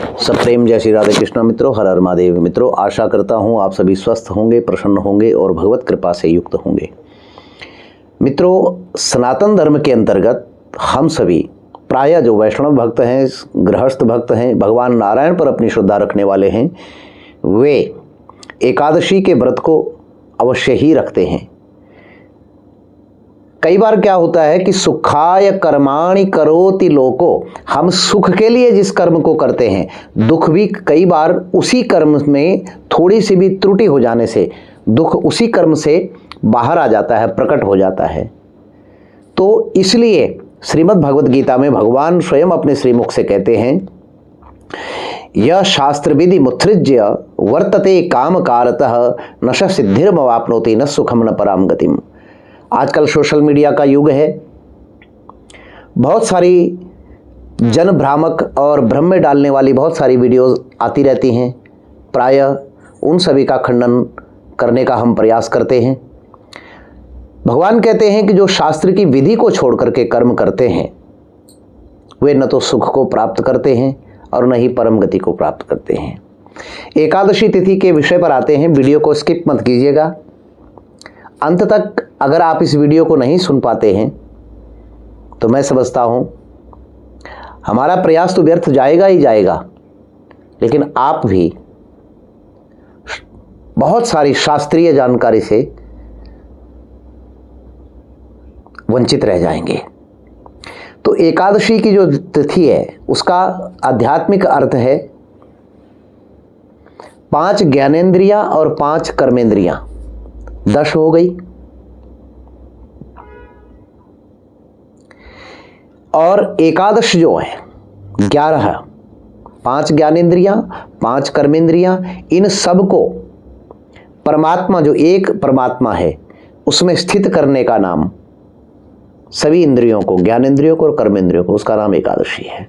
सब प्रेम जय श्री राधे कृष्ण मित्रों, हर हर महादेव मित्रों। आशा करता हूँ आप सभी स्वस्थ होंगे, प्रसन्न होंगे और भगवत कृपा से युक्त होंगे। मित्रों, सनातन धर्म के अंतर्गत हम सभी प्रायः जो वैष्णव भक्त हैं, गृहस्थ भक्त हैं, भगवान नारायण पर अपनी श्रद्धा रखने वाले हैं, वे एकादशी के व्रत को अवश्य ही रखते हैं। कई बार क्या होता है कि सुखाय कर्माणि करोति लोको, हम सुख के लिए जिस कर्म को करते हैं, दुख भी कई बार उसी कर्म में थोड़ी सी भी त्रुटि हो जाने से दुख उसी कर्म से बाहर आ जाता है, प्रकट हो जाता है। तो इसलिए श्रीमद् भगवद गीता में भगवान स्वयं अपने श्रीमुख से कहते हैं, यह शास्त्र विधि मुत्सृज्य वर्तते काम कारतः नश सिद्धिर्मवाप्नोति न सुखम न पराम गतिम। आजकल सोशल मीडिया का युग है, बहुत सारी जन भ्रामक और भ्रम में डालने वाली बहुत सारी वीडियोस आती रहती हैं। प्रायः उन सभी का खंडन करने का हम प्रयास करते हैं। भगवान कहते हैं कि जो शास्त्र की विधि को छोड़ करके कर्म करते हैं, वे न तो सुख को प्राप्त करते हैं और न ही परम गति को प्राप्त करते हैं। एकादशी तिथि के विषय पर आते हैं। वीडियो को स्किप मत कीजिएगा, अंत तक अगर आप इस वीडियो को नहीं सुन पाते हैं तो मैं समझता हूं हमारा प्रयास तो व्यर्थ जाएगा ही जाएगा, लेकिन आप भी बहुत सारी शास्त्रीय जानकारी से वंचित रह जाएंगे। तो एकादशी की जो तिथि है उसका आध्यात्मिक अर्थ है 5 ज्ञानेंद्रियां और 5 कर्मेंद्रियां, 10 हो गई। और एकादश जो है 11, 5 ज्ञानेंद्रियां, 5 कर्मेंद्रियां, इन सब को परमात्मा, जो एक परमात्मा है, उसमें स्थित करने का नाम, सभी इंद्रियों को, ज्ञानेंद्रियों को और कर्मेंद्रियों को, उसका नाम एकादशी है।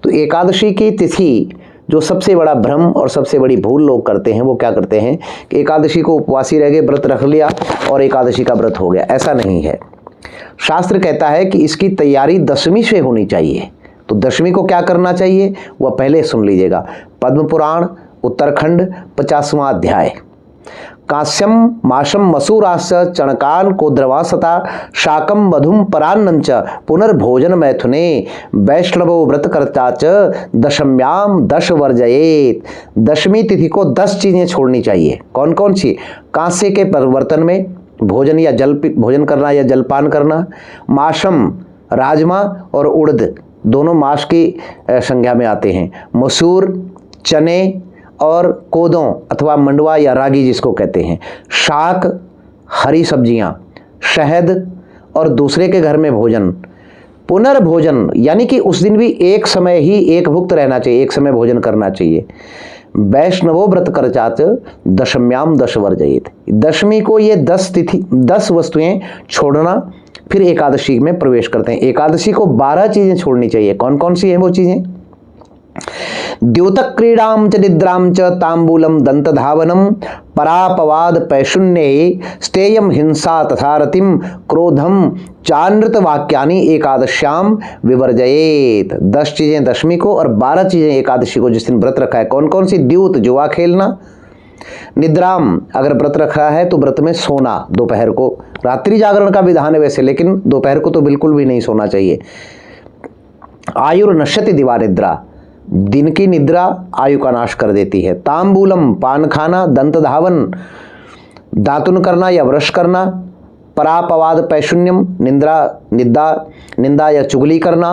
तो एकादशी की तिथि जो सबसे बड़ा भ्रम और सबसे बड़ी भूल लोग करते हैं, वो क्या करते हैं कि एकादशी को उपवासी रह गए, व्रत रख लिया और एकादशी का व्रत हो गया। ऐसा नहीं है। शास्त्र कहता है कि इसकी तैयारी दशमी से होनी चाहिए। तो दशमी को क्या करना चाहिए वह पहले सुन लीजिएगा। पद्म पुराण उत्तरखंड 50वां अध्याय। काश्यम माशम मसूराश्च चणकान को द्रवासता शाकम मधुम परान्नंच पुनर्भोजन मैथुने वैष्णवो व्रतकर्ता च दशम्याम 10 वर्जयेत। दशमी तिथि को 10 चीजें छोड़नी चाहिए। कौन कौन सी? कांसे के बर्तन में भोजन या भोजन करना या जलपान करना, माशम राजमा और उड़द दोनों माश की संज्ञा में आते हैं, मसूर चने और कोदों अथवा मंडवा या रागी जिसको कहते हैं, शाक हरी सब्जियां, शहद और दूसरे के घर में भोजन, पुनर्भोजन यानी कि उस दिन भी एक समय ही एक भुक्त रहना चाहिए, एक समय भोजन करना चाहिए। वैष्णवो व्रत करचाच दशम्याम 10 वर्जयेत। दशमी को ये 10 वस्तुएं छोड़ना, फिर एकादशी में प्रवेश करते हैं। एकादशी को 12 चीजें छोड़नी चाहिए। कौन कौन सी हैं वो चीजें? द्योतक क्रीडाम च निद्राम च तांबूलम दंत धावनम परापवाद पैशुन्ये स्तेयम हिंसा तथा रतिम क्रोधम चानृत वाक्यानि एकादश्याम विवर्जयेत। 10 चीजें दशमी को और 12 चीजें एकादशी को जिस दिन व्रत रखा है। कौन कौन सी? द्यूत जुआ खेलना, निद्राम अगर व्रत रखा है तो व्रत में सोना, दोपहर को, रात्रि जागरण का विधान है वैसे, लेकिन दोपहर को तो बिल्कुल भी नहीं सोना चाहिए। आयुर्नश्यति दिवा निद्रा, दिन की निद्रा आयु का नाश कर देती है। तांबूलम पान खाना, दंत धावन दातुन करना या ब्रश करना, परापवाद पैशून्यम निंदा या चुगली करना,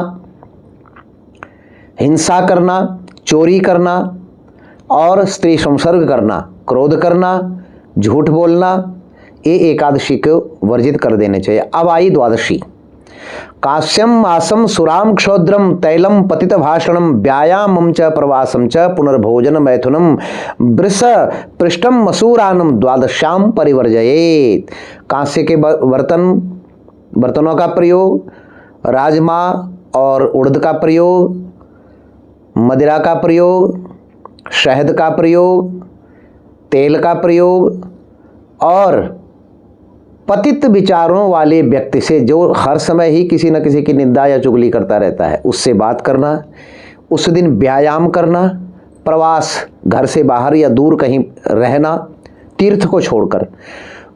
हिंसा करना, चोरी करना और स्त्री संसर्ग करना, क्रोध करना, झूठ बोलना, ये एकादशी को वर्जित कर देने चाहिए। अब आई द्वादशी। काश्यम मासम सुराम क्षौद्रम तैलम पतित भाषणम व्यायामम च प्रवासम च पुनर्भोजन मैथुनम वृष पृष्ठम मसूरानम द्वादश्याम परिवर्जयेत। कांसे के बर्तनों का प्रयोग, राजमा और उड़द का प्रयोग, मदिरा का प्रयोग, शहद का प्रयोग, तेल का प्रयोग और पतित विचारों वाले व्यक्ति से, जो हर समय ही किसी न किसी की निंदा या चुगली करता रहता है, उससे बात करना, उस दिन व्यायाम करना, प्रवास, घर से बाहर या दूर कहीं रहना, तीर्थ को छोड़कर।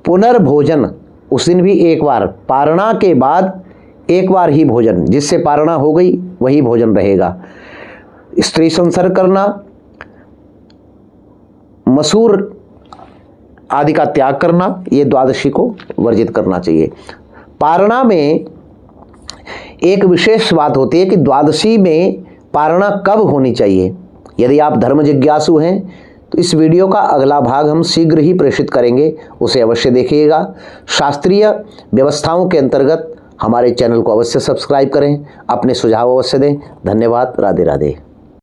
पुनर्भोजन, उस दिन भी एक बार, पारणा के बाद एक बार ही भोजन, जिससे पारणा हो गई वही भोजन रहेगा। स्त्री संसर्ग करना, मसूर आदि का त्याग करना, ये द्वादशी को वर्जित करना चाहिए। पारणा में एक विशेष बात होती है कि द्वादशी में पारणा कब होनी चाहिए। यदि आप धर्म जिज्ञासु हैं तो इस वीडियो का अगला भाग हम शीघ्र ही प्रेषित करेंगे, उसे अवश्य देखिएगा। शास्त्रीय व्यवस्थाओं के अंतर्गत हमारे चैनल को अवश्य सब्सक्राइब करें, अपने सुझाव अवश्य दें। धन्यवाद। राधे राधे।